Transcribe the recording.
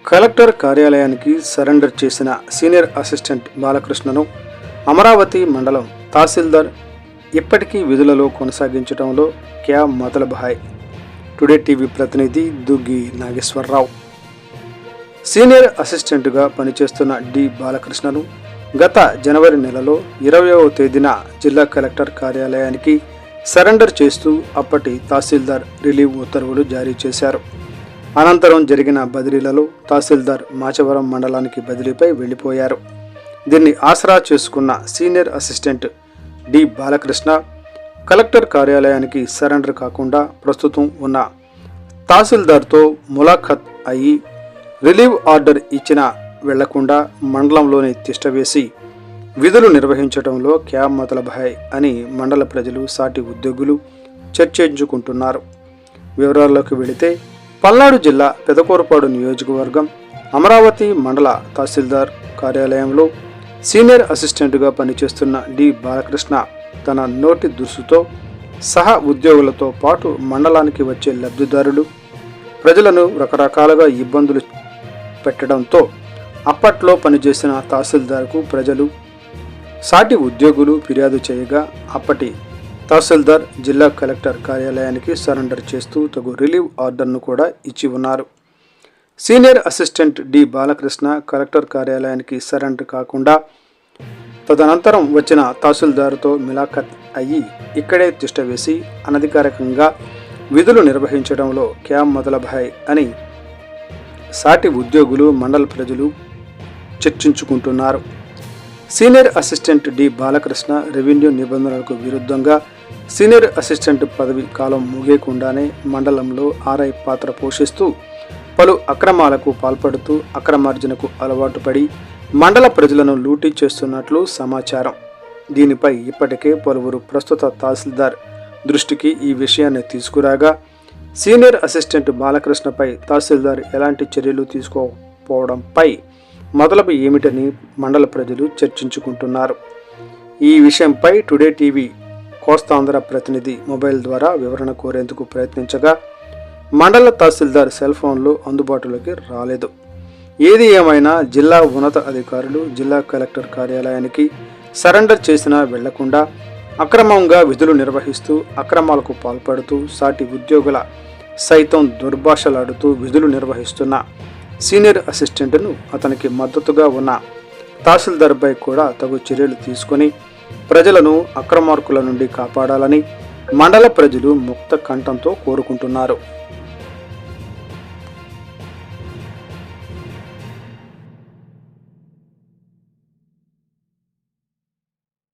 Collector కార్యాలయానికి surrender చేసిన senior assistant బాలకృష్ణను Amaravati మండలం తహసీల్దార్ ఇప్పటికీ విధులలో కొనసాగించడంలో క్యా మతలబ్ హై. టుడే టీవీ ప్రతినిధి దుగ్గి నాగేశ్వరరావు. సీనియర్ అసిస్టెంట్గా పనిచేస్తున్న డి బాలకృష్ణను గత జనవరి నెలలో 20వ తేదీన జిల్లా కలెక్టర్ కార్యాలయానికి సరెండర్ చేస్తూ అప్పటి తహసీల్దార్ రిలీవ్ ఉత్తర్వులు జారీ చేశారు. అనంతరం జరిగిన బదిలీలలో తహసీల్దార్ మాచవరం మండలానికి బదిలీపై వెళ్లిపోయారు. దీన్ని ఆసరా చేసుకున్న senior assistant D Balakrishna collector కార్యాలయానికి సరెండర్ కాకుండా ప్రస్తుతం ఉన్న తహసీల్దార్తో ములాఖత్ అయ్యి రిలీవ్ ఆర్డర్ ఇచ్చినా వెళ్లకుండా మండలంలోని తిష్టవేసి విధులు నిర్వహించడంలో క్యా మతలబ్ హై అని మండల ప్రజలు, సాటి ఉద్యోగులు చర్చించుకుంటున్నారు. వివరాల్లోకి వెళితే పల్నాడు జిల్లా పెదకూరపాడు నియోజకవర్గం అమరావతి మండల తహసీల్దార్ కార్యాలయంలో సీనియర్ అసిస్టెంట్గా పనిచేస్తున్న డి బాలకృష్ణ తన నోటి దురుసుతో సహా ఉద్యోగులతో పాటు మండలానికి వచ్చే లబ్ధిదారులు, ప్రజలను రకరకాలుగా ఇబ్బందులు పెట్టడంతో అప్పట్లో పనిచేసిన తహసీల్దార్కు ప్రజలు, సాటి ఉద్యోగులు ఫిర్యాదు చేయగా అప్పటి తహసీల్దార్ జిల్లా కలెక్టర్ కార్యాలయానికి సరెండర్ చేస్తూ తగు రిలీవ్ ఆర్డర్ను కూడా ఇచ్చి ఉన్నారు. Senior assistant D Balakrishna collector కార్యాలయానికి సరెండర్ కాకుండా తదనంతరం వచ్చిన తహసీల్దార్తో మిలాఖత్ అయ్యి ఇక్కడే తిష్టవేసి అనధికారికంగా విధులు నిర్వహించడంలో క్యా మతలబ్ హై అని సాటి ఉద్యోగులు, మండల ప్రజలు చర్చించుకుంటున్నారు. Senior assistant D Balakrishna revenue నిబంధనలకు విరుద్ధంగా సీనియర్ అసిస్టెంట్ పదవి కాలం ముగియకుండానే మండలంలో ఆర్ఐ పాత్ర పోషిస్తూ పలు అక్రమాలకు పాల్పడుతూ అక్రమార్జనకు అలవాటు పడి మండల ప్రజలను లూటీ చేస్తున్నట్లు సమాచారం. దీనిపై ఇప్పటికే పలువురు ప్రస్తుత తహసీల్దార్ దృష్టికి ఈ విషయాన్ని తీసుకురాగా సీనియర్ అసిస్టెంట్ బాలకృష్ణపై తహసీల్దార్ ఎలాంటి చర్యలు తీసుకోకపోవడంపై మొదలపు ఏమిటని మండల ప్రజలు చర్చించుకుంటున్నారు. ఈ విషయంపై టుడే టీవీ కోస్తాంధ్ర ప్రతినిధి మొబైల్ ద్వారా వివరణ కోరేందుకు ప్రయత్నించగా మండల తహసీల్దార్ సెల్ ఫోన్లు అందుబాటులోకి రాలేదు. ఏది ఏమైనా జిల్లా ఉన్నత అధికారులు జిల్లా కలెక్టర్ కార్యాలయానికి సరెండర్ చేసినా వెళ్లకుండా అక్రమంగా విధులు నిర్వహిస్తూ అక్రమాలకు పాల్పడుతూ సాటి ఉద్యోగుల సైతం దుర్భాషలాడుతూ విధులు నిర్వహిస్తున్న సీనియర్ అసిస్టెంట్ను అతనికి మద్దతుగా ఉన్న తహసీల్దార్పై కూడా తగు చర్యలు తీసుకొని ప్రజలను అక్రమార్కుల నుండి కాపాడాలని మండల ప్రజలు ముక్త కంఠంతో కోరుకుంటున్నారు.